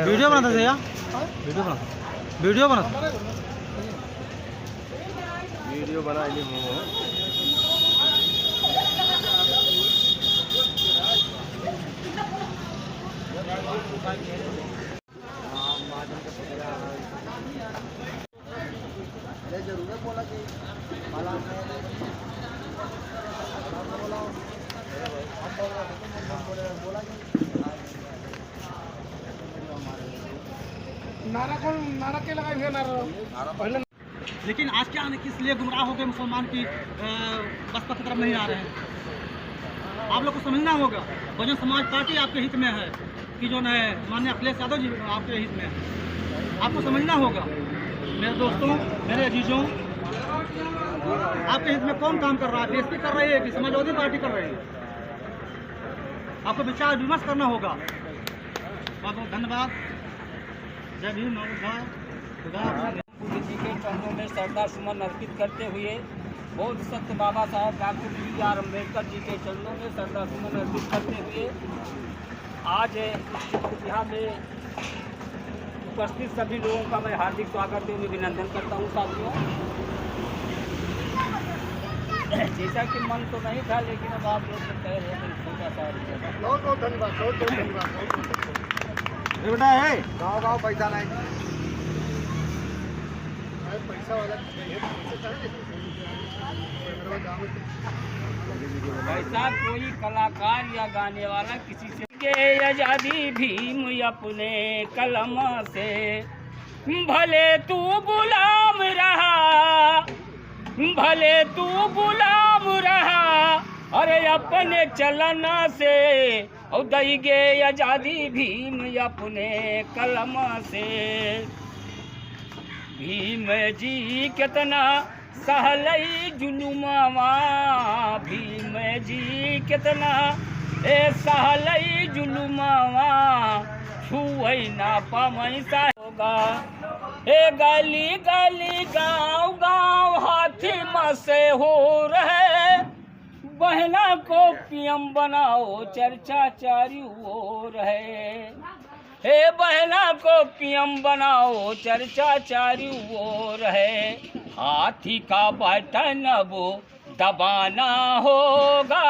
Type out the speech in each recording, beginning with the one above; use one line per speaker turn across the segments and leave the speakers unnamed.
Video बनाता था या वीडियो बना नहीं हो जरूर बोला कि नारा के लगाएंगे नारा। लेकिन आज क्या है किस लिए गुमराह हो गए मुसलमान की बसपा की तरफ नहीं आ रहे हैं। आप लोग को समझना होगा बहुजन समाज पार्टी आपके हित में है कि जो है माननीय अखिलेश यादव जी आपके हित में है। आपको समझना होगा मेरे दोस्तों, मेरे अजीजों, आपके हित में कौन काम कर रहा है? बीएसपी कर रही है कि समाजवादी पार्टी कर रही है? आपको विचार विमर्श करना होगा। बहुत बहुत धन्यवाद। जय भीम।
गुरु जी के चरणों में श्रद्धा सुमन अर्पित करते हुए बौद्ध संत बाबा साहब डॉक्टर BR अम्बेडकर जी के चरणों में श्रद्धा सुमन अर्पित करते हुए आज यहाँ में उपस्थित सभी लोगों का मैं हार्दिक स्वागत करते हुए अभिनंदन करता हूँ। साथियों, जैसा कि मन तो नहीं था, लेकिन अब आप लोग तो कह रहे हैं छोटा सा बहुत बहुत धन्यवाद। बहुत बहुत धन्यवाद।
बेटा है गाँव पैसा नहीं,
पैसा वाला पैसा कोई कलाकार या गाने वाला किसी से के आजादी भीम अपने कलम से भले तू गुलाम रहा, भले तू गुलाम रहा, अरे अपने चलन से और दई गे आजादी भीम अपने कलम से। भीम जी कितना सहलई जुलुमवा, भीम जी कितना सहलई जुलुमवा, छुई ना पामई सा होगा। गली गली गाँव गाँव हाथी मसे हो रहे, बहना को पीएम बनाओ चर्चा चारू हो रहे। बहना को पीएम बनाओ चर्चा चारू हो रहे। हाथी का बटन वो दबाना होगा,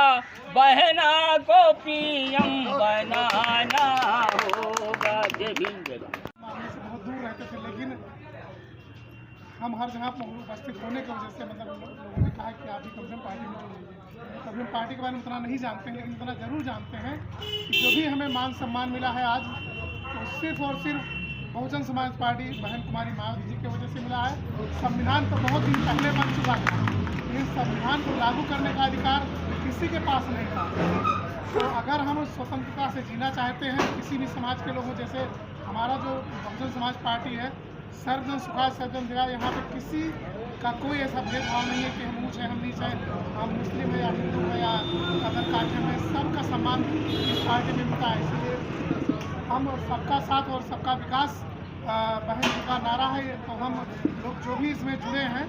बहना को पीएम बनाना होगा। जय भीम। जय
मामले से बहुत दूर रहते थे, लेकिन हम हर जगह उपस्थित होने की वजह से मतलब लोगों ने कहा कि आप भी कम्युनिस्ट पार्टी में जुड़ लीजिए। कभी हम पार्टी के बारे में उतना नहीं जानते हैं, लेकिन इतना ज़रूर जानते हैं कि जो भी हमें मान सम्मान मिला है आज, तो सिर्फ और सिर्फ बहुजन समाज पार्टी बहन कुमारी मायावती जी की वजह से मिला है। संविधान तो बहुत दिन पहले बन चुका था, लेकिन संविधान को लागू करने का अधिकार किसी के पास नहीं था। तो अगर हम स्वतंत्रता से जीना चाहते हैं, किसी भी समाज के लोगों, जैसे हमारा जो बहुजन समाज पार्टी है, सर्वजन सुखाय सर्वजन जगह, यहाँ पे किसी का कोई ऐसा भेदभाव नहीं है कि हम ऊँच हैं हम नीच हैं, हम मुस्लिम है या हिंदू है या अदर कास्ट में, सबका सम्मान इस पार्टी में मिलता है। इसलिए हम सबका साथ और सबका विकास बहन जी का नारा है। तो हम लोग जो भी इसमें जुड़े हैं,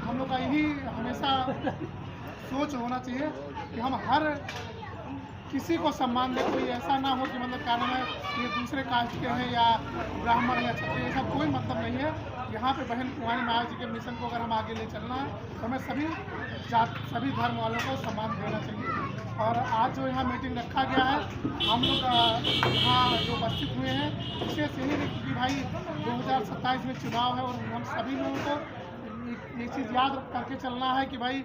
हम लोग का यही हमेशा सोच होना चाहिए कि हम हर किसी को सम्मान दे। कोई ऐसा ना हो कि मतलब क्या नाम है ये दूसरे कास्ट के हैं या ब्राह्मण या क्षत्रिय, ऐसा कोई मतलब नहीं है। यहाँ पे बहन कुमारी मायावती जी के मिशन को अगर हम आगे ले चलना है तो हमें सभी जात सभी धर्म वालों को सम्मान देना चाहिए। और आज जो यहाँ मीटिंग रखा गया है, हम लोग यहाँ जो उपस्थित हुए हैं विशेष यही है कि भाई 2027 में चुनाव है और हम सभी लोगों को ये चीज़ याद करके चलना है कि भाई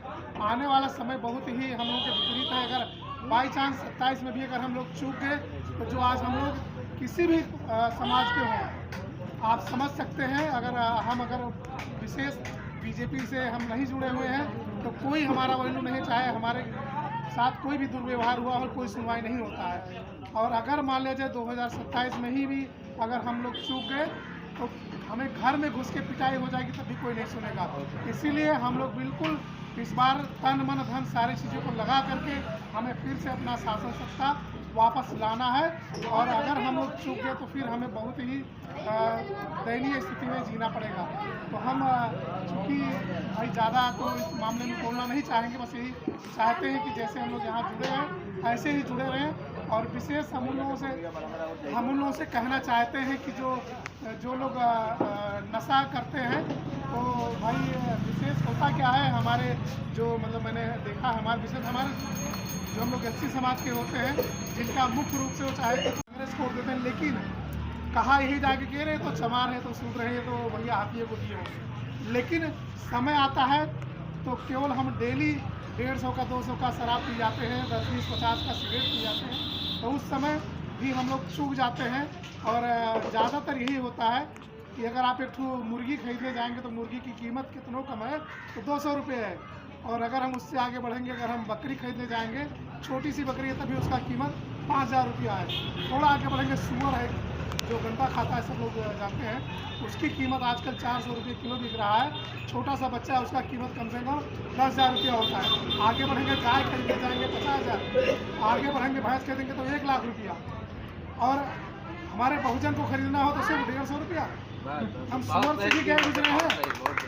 आने वाला समय बहुत ही हम लोगों के विपरीत है। अगर बाई चांस 27 में भी अगर हम लोग चूक गए तो जो आज हम लोग किसी भी समाज के हों, आप समझ सकते हैं। अगर विशेष बीजेपी से हम नहीं जुड़े हुए हैं तो कोई हमारा वैल्यू नहीं, चाहे हमारे साथ कोई भी दुर्व्यवहार हुआ और कोई सुनवाई नहीं होता है। और अगर मान लीजिए 2027 में ही भी अगर हम लोग चूक गए तो हमें घर में घुस के पिटाई हो जाएगी, तब भी कोई नहीं सुनेगा। इसीलिए हम लोग बिल्कुल इस बार तन मन धन सारी चीज़ों को लगा करके हमें फिर से अपना शासन सत्ता वापस लाना है। और अगर हम लोग चूक गए तो फिर हमें बहुत ही दयनीय स्थिति में जीना पड़ेगा। तो हम चूँकि भाई ज़्यादा तो इस मामले में बोलना नहीं चाहेंगे, बस यही चाहते हैं कि जैसे हम लोग यहाँ जुड़े हैं ऐसे ही जुड़े रहें और विशेष हम उन लोगों से कहना चाहते हैं कि जो लोग नशा करते हैं तो भाई विशेष होता क्या है, हमारे जो मतलब मैंने देखा हमारे विशेष हमारे जो हम लोग एससी समाज के होते हैं, जिनका मुख्य रूप से वो चाहे कांग्रेस को देते हैं, लेकिन कहा यही जाके कह रहे तो चमार है तो सूट रहे तो भैया हाथी को दिए हो। लेकिन समय आता है तो केवल हम डेली 150 का 200 का शराब पी जाते हैं, 10, 20, 50 का सिगरेट पी जाते हैं, तो उस समय भी हम लोग चूक जाते हैं। और ज़्यादातर यही होता है कि अगर आप एक मुर्गी खरीदने जाएंगे तो मुर्गी की कीमत कितनों कम है तो 200 रुपये है, और अगर हम उससे आगे बढ़ेंगे, अगर हम बकरी खरीदने जाएंगे, छोटी सी बकरी है तभी उसका कीमत 5000 रुपया है। थोड़ा आगे बढ़ेंगे सूअर है जो गंदा खाता है, सब लोग जानते हैं, उसकी कीमत आजकल 400 रुपये किलो बिक रहा है। छोटा सा बच्चा है उसका कीमत कम से कम 10,000 रुपया होता है। आगे बढ़ेंगे गाय खरीदने जाएंगे 50,000, आगे बढ़ेंगे भैंस खरीदेंगे तो 1 लाख रुपया, और हमारे बहुजन को खरीदना हो तो सिर्फ 150 रुपया। हम सूअर से भी गए गुजरे हैं,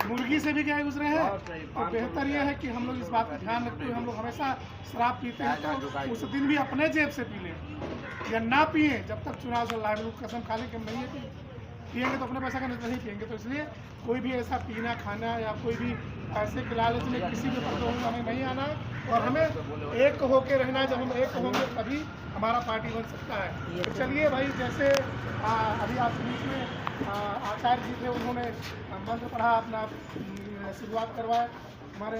मुर्गी से भी गए गुजरे हैं, तो बेहतर यह है कि हम लोग इस बात का ध्यान रखते हुए हम लोग हमेशा शराब पीते हैं तो उस दिन भी अपने जेब से पी लें या ना पिए, जब तक चुनाव चल रहा है। लोग कसम खा लें कि हम नहीं पिएंगे तो अपने पैसा का नहीं पिएंगे। तो इसलिए कोई भी ऐसा पीना खाना या कोई भी ऐसे के लालच में किसी भी प्रदों में हमें नहीं आना है, और हमें एक होके रहना है। जब हम एक होंगे तभी हमारा पार्टी बन सकता है। तो चलिए भाई, जैसे अभी आप बीच में आचार्य जी थे, उन्होंने मंत्र पढ़ा, अपना शुरुआत करवाया। हमारे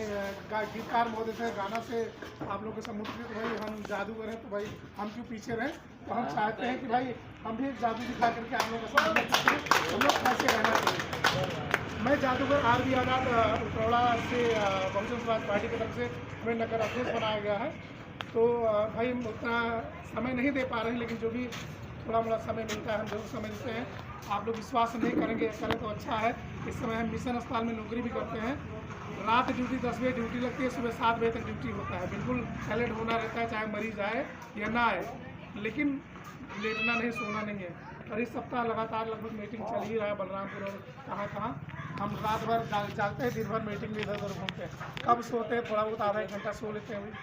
गीतकार महोदय से गाना से आप लोगों के सम्मुख में, तो भाई हम जादूगर हैं तो भाई हम क्यों पीछे रहें। तो हम चाहते हैं कि भाई हम भी एक जादू दिखा करके आप लोगों को समझ हम लोग कैसे रहना चाहिए। मैं जादूगर RB आज़ाद उतरौड़ा से बहुजन समाज पार्टी की तरफ से हमें नगर अध्यक्ष बनाया गया है। तो भाई उतना समय नहीं दे पा रहे हैं, लेकिन जो भी थोड़ा मोड़ा समय मिलता है हम जरूर समय देते हैं। आप लोग विश्वास नहीं करेंगे, करें तो अच्छा है। इस समय हम मिशन अस्पताल में नौकरी भी करते हैं। रात ड्यूटी 10 बजे ड्यूटी लगती है, सुबह 7 बजे तक ड्यूटी होता है। बिल्कुल अलर्ट होना रहता है, चाहे मरीज आए या ना आए, लेकिन लेटना नहीं, सोना नहीं है। और इस सप्ताह लगातार लगभग मीटिंग चल ही रहा है बलरामपुर और कहाँ हम रात भर जागते हैं, दिन भर मीटिंग में इधर उधर घूमते हैं। कब सोते हैं थोड़ा बहुत आधा 1 घंटा सो लेते हैं।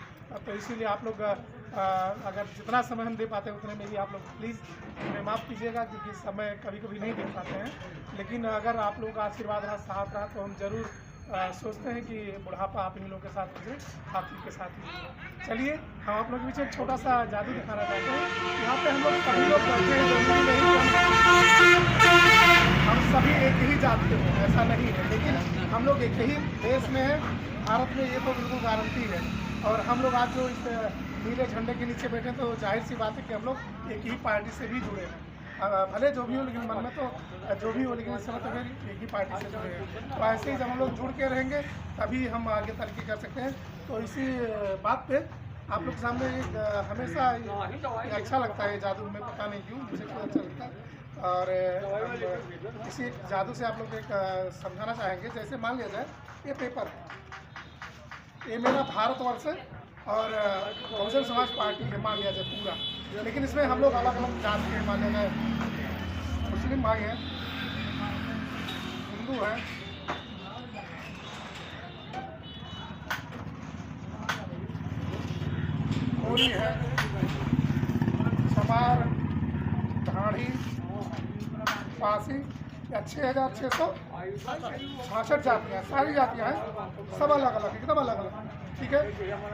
तो इसीलिए आप लोग अगर जितना समय हम दे पाते हैं उतने में ही आप लोग प्लीज़ हमें माफ़ कीजिएगा, क्योंकि समय कभी कभी नहीं दे पाते हैं। लेकिन अगर आप लोग का आशीर्वाद रहा, साथ रहा, तो हम जरूर सोचते हैं कि बुढ़ापा आप इन लोगों के साथ मुझे हाथी के साथ ही। चलिए हम आप लोग के बीच एक छोटा सा जादू दिखाना चाहते हैं। यहाँ पे हम लोग सभी लोग बैठे हैं, जरूरी नहीं हम सभी एक ही जात के हैं, ऐसा नहीं है, लेकिन हम लोग एक ही देश में हैं। भारत में ये तो बिल्कुल गारंटी है। और हम लोग आज जो इस नीले झंडे के नीचे बैठे तो जाहिर सी बात है कि हम लोग एक ही पार्टी से भी जुड़े हैं। भले जो भी हो, लेकिन मन में तो जो भी हो, लेकिन इस समय तो फिर एक ही पार्टी से जुड़े हैं। तो ऐसे ही जब हम लोग जुड़ के रहेंगे तभी हम आगे तरक्की कर सकते हैं। तो इसी बात पे आप लोग सामने हमेशा अच्छा लगता है जादू में, पता नहीं क्यों मुझे बहुत अच्छा लगता है। और इसी जादू से आप लोग एक समझाना चाहेंगे। जैसे मान लिया जाए ये पेपर, ये मेरा भारतवर्ष है और बहुजन समाज पार्टी है मान लिया जाए पूरा, लेकिन इसमें हम लोग अलग अलग जात के, मान लिया जाए मुस्लिम भाई हैं, हिंदू हैं, होली है, चमार, ढाढ़ी, पासी, या 6,666 जातियाँ, सारी जातियाँ हैं, सब अलग अलग, एकदम अलग अलग, ठीक है।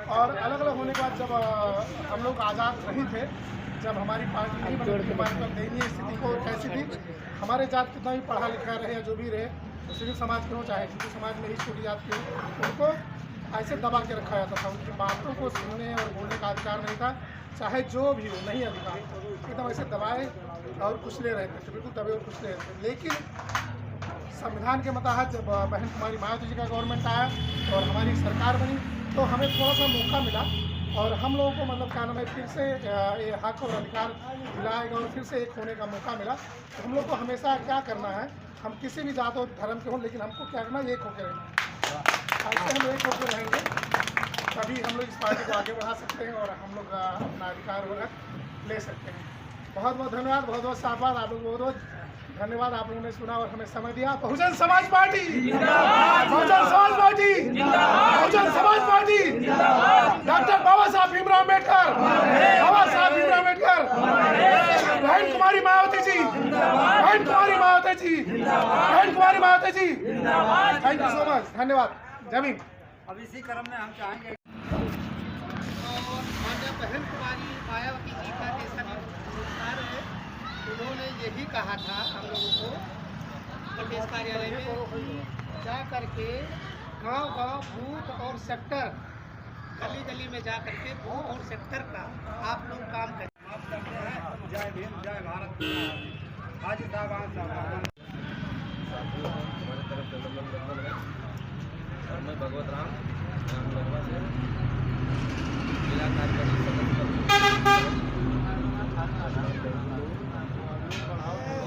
और अलग अलग होने के बाद जब हम लोग आज़ाद नहीं थे, जब हमारी पार्टी नहीं बनी, हमारे पास दयनीय स्थिति को कैसी थी, हमारे जात कितना भी पढ़ा लिखा रहे या जो भी रहे, मुस्लिम समाज के हो चाहे हिंदू समाज में ही छोटी जात के हो, उनको ऐसे दबा के रखा जाता था। उनकी बातों को सुनने और बोलने का अधिकार नहीं था, चाहे जो भी हो, नहीं अधिकार, एकदम ऐसे दबाए और कुचले रहते थे, बिल्कुल दबे और कुचले रहते थे। लेकिन संविधान के मुताबिक जब बहन कुमारी मायावती जी का गवर्नमेंट आया और हमारी सरकार बनी, तो हमें थोड़ा सा मौका मिला और हम लोगों को मतलब क्या नाम है, फिर से ये हक और अधिकार दिलाएगा और फिर से एक होने का मौका मिला। तो हम लोग को हमेशा क्या करना है, हम किसी भी जात और धर्म के हों, लेकिन हमको क्या करना है, एक होकर रहना। ऐसे हम एक होकर रहेंगे तभी हम लोग इस पार्टी को आगे बढ़ा सकते हैं और हम लोग अपना अधिकार वगैरह ले सकते हैं। बहुत बहुत धन्यवाद, बहुत बहुत शाबाश आप लोग, बहुत बहुत धन्यवाद। आप लोगों ने सुना और हमें समय दिया। बहुजन समाज पार्टी जिंदाबाद, बहुजन समाज पार्टी जिंदाबाद, बहुजन समाज पार्टी जिंदाबाद, डॉक्टर बाबा साहब भीमराव अम्बेडकर, बाबा साहब भीमराव अम्बेडकर। माता जी, बहन कुमारी माता जी, थैंक यू सो मच, धन्यवाद। जय भीम।
अब इसी क्रम में हम चाहेंगे और माननीय बहन कुमारी मायावती जी का जैसा भी पुरस्कार है, उन्होंने यही कहा था हम लोगों को प्रदेश कार्यालय में जा करके गांव-गांव, बूथ और सेक्टर, गली-गली में जा करके बूथ और सेक्टर का आप लोग काम करें। जय भीम, जय भारत। हाजी साहब
हमारे तरफ से नंबर है और मैं भगवत राम नगवा से जिला कार्यकारी सदस्य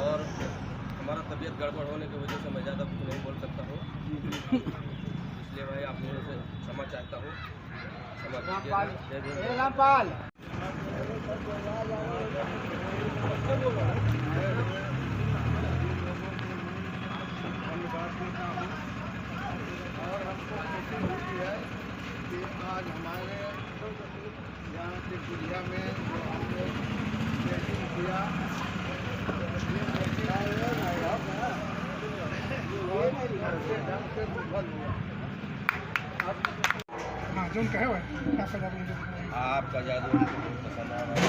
और हमारा तबीयत गड़बड़ होने की वजह से मैं ज़्यादा कुछ नहीं बोल सकता हूँ, इसलिए मैं आप लोगों से क्षमा चाहता हूँ। क्षमा कीजिएगा।
रामपाल
और हमको खुशी होती है कि आज हमारे यहाँ के गुड़िया में जो हमने ट्रेनिंग किया, हाँ जो कहे हुए
आपका जादू पसंद आ रहा है,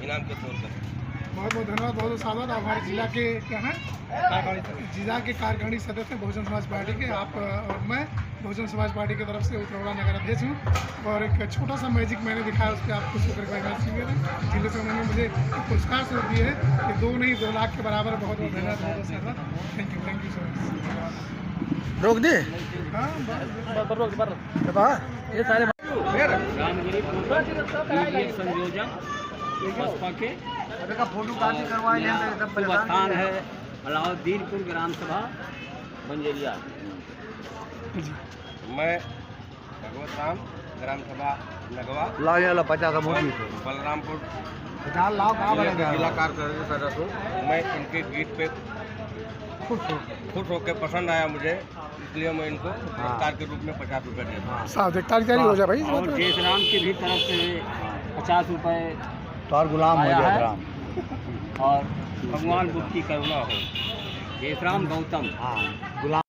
इनाम के तौर पर
बहुत बहुत धन्यवाद, बहुत बहुत स्वागत। आप हमारे जिला के क्या हैं, जिला के कार्यकारिणी सदस्य हैं बहुजन समाज पार्टी के। आप और मैं बहुजन समाज पार्टी की तरफ से उत्तरवाड़ा नगर अध्यक्ष हूँ और एक छोटा सा मैजिक मैंने दिखाया, उस पर आप खुश होकर जिले से उन्होंने मुझे पुरस्कार स्वरूप दिए है कि 2 नहीं 2 लाख के बराबर। बहुत बहुत धन्यवाद, बहुत बहुत थैंक यू सो मच।
रोक दे।
हाँ
ये सारे
रामगिरी पूर्व संयोजक बसपा के
फोटो काफी करवाए
शुभ स्थान है अलाउद्दीनपुर ग्राम सभा बंजेरिया।
मैं भगवत राम ग्राम सभा नगवा
लाल 50 का
बलरामपुर
50 लाख
जिला कार्यकारिणी सदस्य हूँ। मैं इनके गीत पे खुश होकर पसंद आया मुझे, इसलिए मैं इनको पुरस्कार के रूप में 50 रुपये देता हूँ।
साहब कार्यकारी हो जाए भाई।
और जयराम की भी तरफ से 50 रुपये
तार गुलाम
आया है और भगवान बुद्ध की करुणा हो। जयराम गौतम
हाँ गुलाम।